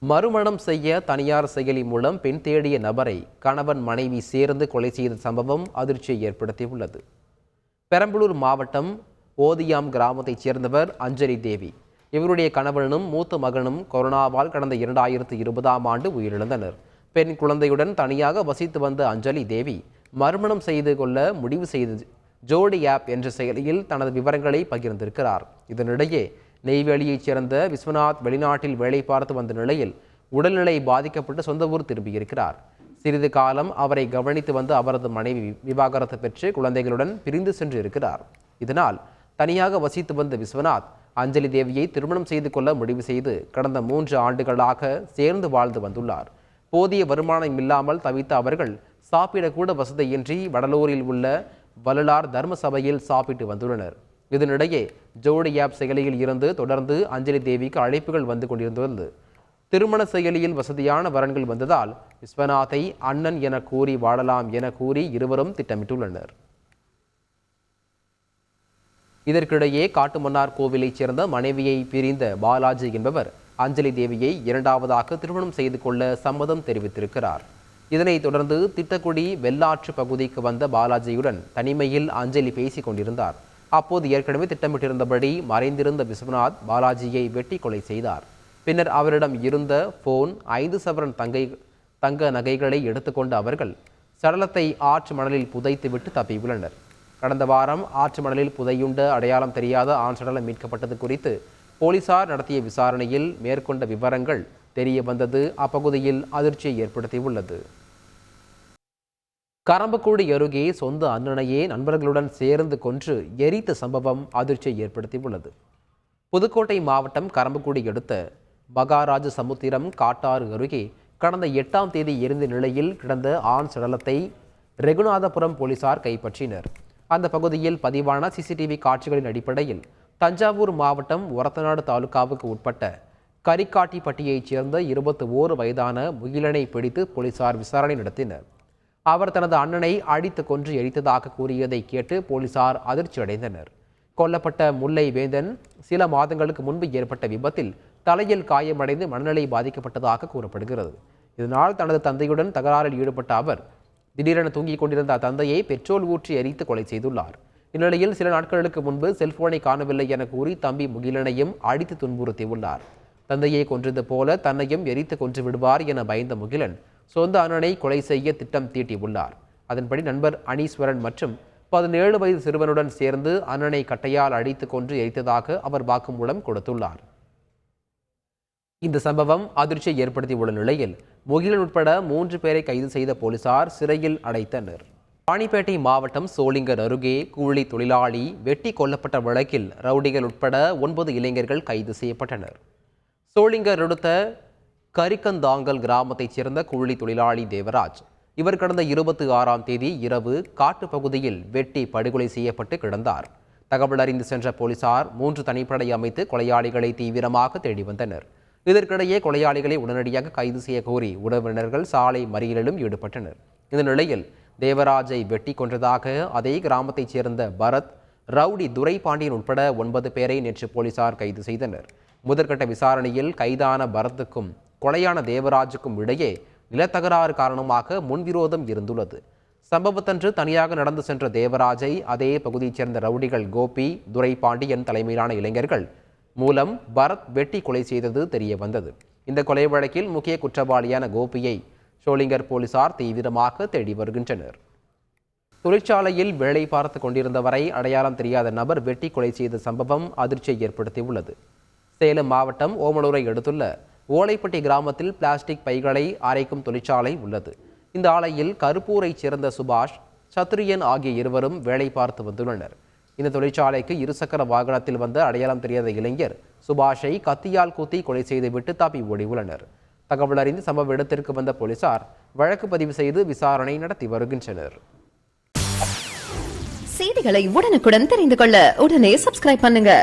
மறுமணம் செய்ய தனியார் செயலி மூலம் பெண் தேடிய நபரை கணவன் மனைவி சேர்ந்து கொலை செய்த சம்பவம் அதிர்ச்சியை ஏற்படுத்தியுள்ளது. பெரம்பலூர் மாவட்டம் ஓதியாம் கிராமத்தைச் சேர்ந்தவர் அஞ்சலி தேவி. இவருடைய கணவனும் மூத்த மகனும் கொரோனாவால் கடந்த 2020ஆம் ஆண்டு உயிரிழந்தனர். பெண் குழந்தையுடன் தனியாக வசித்து வந்த அஞ்சலி தேவி மறுமணம் செய்து கொள்ள முடிவு செய்து ஜோடி ஆப் என்ற செயலியில் தனது விவரங்களை பகிர்ந்திருக்கிறார். இதனிடையே நெய்வேலியைச் சேர்ந்த விஸ்வநாத் வெளிநாட்டில் வேலை பார்த்து வந்த நிலையில் உடல்நிலை பாதிக்கப்பட்டு சொந்த ஊர் திரும்பியிருக்கிறார். சிறிது காலம் அவரை கவனித்து வந்த அவரது மனைவி விவாகரத்து பெற்று குழந்தைகளுடன் பிரிந்து சென்று இருக்கிறார். இதனால் தனியாக வசித்து வந்த விஸ்வநாத் அஞ்சலி தேவியை திருமணம் செய்து கொள்ள முடிவு செய்து கடந்த 3 ஆண்டுகளாக சேர்ந்து வாழ்ந்து வந்துள்ளார். போதிய வருமானம் இல்லாமல் தவித்த அவர்கள் சாப்பிடக்கூட வசதியின்றி வடலூரில் உள்ள வள்ளலார் தர்ம சபையில் சாப்பிட்டு வந்துள்ளனர். இதனிடையே ஜோடி ஆப் செயலியில் இருந்து தொடர்ந்து அஞ்சலி தேவிக்கு அழைப்புகள் வந்து கொண்டிருந்தது. திருமண செயலியில் வசதியான வரன்கள் வந்ததால் விஸ்வநாத்தை அண்ணன் என கூறி வாழலாம் என கூறி இருவரும் திட்டமிட்டுள்ளனர். இதற்கிடையே காட்டுமன்னார் கோவிலைச் சேர்ந்த மனைவியை பிரிந்த பாலாஜி என்பவர் அஞ்சலி தேவியை 2வதாக திருமணம் செய்து கொள்ள சம்மதம் தெரிவித்திருக்கிறார். இதனைத் தொடர்ந்து திட்டக்குடி வெள்ளாற்று பகுதிக்கு வந்த பாலாஜியுடன் தனிமையில் அஞ்சலி பேசிக் கொண்டிருந்தார். அப்போது ஏற்கனவே திட்டமிட்டிருந்தபடி மறைந்திருந்த விஸ்வநாத் பாலாஜியை வெட்டி கொலை செய்தார். பின்னர் அவரிடம் இருந்த போன் 5 சவரன் தங்க நகைகளை எடுத்துக்கொண்ட அவர்கள் சடலத்தை ஆற்று மணலில் புதைத்துவிட்டு தப்பியுள்ளனர். கடந்த வாரம் ஆற்று மணலில் புதையுண்ட அடையாளம் தெரியாத ஆண் சடலம் மீட்கப்பட்டது குறித்து போலீசார் நடத்திய விசாரணையில் மேற்கொண்ட விவரங்கள் தெரிய வந்தது அப்பகுதியில் அதிர்ச்சியை ஏற்படுத்தியுள்ளது. கரம்பக்குடி அருகே சொந்த அண்ணனையே நண்பர்களுடன் சேர்ந்து கொன்று எரித்த சம்பவம் அதிர்ச்சியை ஏற்படுத்தியுள்ளது. புதுக்கோட்டை மாவட்டம் கரம்பக்குடி அடுத்த மகாராஜ சமுத்திரம் காட்டாறு அருகே கடந்த 8ஆம் தேதி எரிந்த நிலையில் கிடந்த ஆண் சடலத்தை ரெகுநாதபுரம் போலீசார் கைப்பற்றினர். அந்த பகுதியில் பதிவான சிசிடிவி காட்சிகளின் அடிப்படையில் தஞ்சாவூர் மாவட்டம் ஒரத்தநாடு தாலுகாவுக்கு உட்பட்ட கரிக்காட்டிப்பட்டியைச் சேர்ந்த 21 வயதான முகிலனை பிடித்து போலீசார் விசாரணை நடத்தினர். அவர் தனது அண்ணனை அடித்து கொன்று எரித்ததாக கூறியதை கேட்டு போலீசார் அதிர்ச்சி அடைந்தனர். கொல்லப்பட்ட முல்லை வேந்தன் சில மாதங்களுக்கு முன்பு ஏற்பட்ட விபத்தில் தலையில் காயமடைந்து மனநிலை பாதிக்கப்பட்டதாக கூறப்படுகிறது. இதனால் தனது தந்தையுடன் தகராறில் ஈடுபட்ட அவர் திடீரென தூங்கிக் கொண்டிருந்த தந்தையை பெட்ரோல் ஊற்றி எரித்து கொலை செய்துள்ளார். இந்நிலையில் சில நாட்களுக்கு முன்பு செல்போனை காணவில்லை என கூறி தம்பி முகிலனையும் அடித்து துன்புறுத்தியுள்ளார். தந்தையை கொன்றது போல தன்னையும் எரித்து கொன்று விடுவார் என பயந்த முகிலன் சொந்த அண்ணனை கொலை செய்ய திட்டம் தீட்டியுள்ளார். அதன்படி நண்பர் அனீஸ்வரன் மற்றும் 17 வயது சிறுவனுடன் சேர்ந்து அண்ணனை கட்டையால் அடித்து கொன்று எரித்ததாக அவர் வாக்குமூலம் கொடுத்துள்ளார். இந்த சம்பவம் அதிர்ச்சியை ஏற்படுத்தியுள்ள நிலையில் முகிலன் உட்பட 3 பேரை கைது செய்த போலீசார் சிறையில் அடைத்தனர். ராணிப்பேட்டை மாவட்டம் சோளிங்கர் அருகே கூலி தொழிலாளி வெட்டி கொல்லப்பட்ட வழக்கில் ரவுடிகள் உட்பட 9 இளைஞர்கள் கைது செய்யப்பட்டனர். சோளிங்கர் அடுத்த கரிக்கந்தாங்கல் கிராமத்தைச் சேர்ந்த கூலி தொழிலாளி தேவராஜ் இவர் கடந்த 26ஆம் தேதி இரவு காட்டுப்பகுதியில் வெட்டி படுகொலை செய்யப்பட்டு கிடந்தார். தகவல் அறிந்து சென்ற போலீசார் 3 தனிப்படை அமைத்து கொலையாளிகளை தீவிரமாக தேடி வந்தனர். இதற்கிடையே கொலையாளிகளை உடனடியாக கைது செய்ய கோரி உறவினர்கள் சாலை மறியலிலும் ஈடுபட்டனர். இந்த நிலையில் தேவராஜை வெட்டி கொன்றதாக அதே கிராமத்தைச் சேர்ந்த பரத், ரவுடி துரைபாண்டியன் உட்பட 9 பேரை நேற்று போலீசார் கைது செய்தனர். முதற்கட்ட விசாரணையில் கைதான பரத்துக்கும் கொலையான தேவராஜுக்கும் இடையே நிலத்தகராறு காரணமாக முன்விரோதம் இருந்துள்ளது. சம்பவத்தன்று தனியாக நடந்து சென்ற தேவராஜை அதே பகுதியைச் சேர்ந்த ரவுடிகள் கோபி, துரைபாண்டியன் தலைமையிலான இளைஞர்கள் மூலம் பரத் வெட்டி கொலை செய்தது தெரிய வந்தது. இந்த கொலை வழக்கில் முக்கிய குற்றவாளியான கோபியை சோளிங்கர் போலீசார் தீவிரமாக தேடி வருகின்றனர். தொழிற்சாலையில் வேலை பார்த்து கொண்டிருந்தவரை அடையாளம் தெரியாத நபர் வெட்டி கொலை செய்த சம்பவம் அதிர்ச்சியை ஏற்படுத்தியுள்ளது. சேலம் மாவட்டம் ஓமலூரை அடுத்துள்ள ஓலைப்பட்டி கிராமத்தில் பிளாஸ்டிக் பைகளை அரைக்கும் தொழிற்சாலை உள்ளது. இந்த ஆலையில் கருப்பூரைச் சேர்ந்த சுபாஷ், சத்ரியன் ஆகிய இருவரும் வேலை பார்த்து வந்துள்ளனர். இந்த தொழிற்சாலைக்கு 2 சக்கர வாகனத்தில் வந்த அடையாளம் தெரியாத இளைஞர் சுபாஷை கத்தியால் குத்தி கொலை செய்துவிட்டு தப்பி ஓடியுள்ளனர். தகவல் அறிந்து சம்பவ இடத்திற்கு வந்த போலீசார் வழக்கு பதிவு செய்து விசாரணை நடத்தி வருகின்றனர். செய்திகளை உடனுக்குடன் தெரிந்து கொள்ள உடனே சப்ஸ்கிரைப் பண்ணுங்க.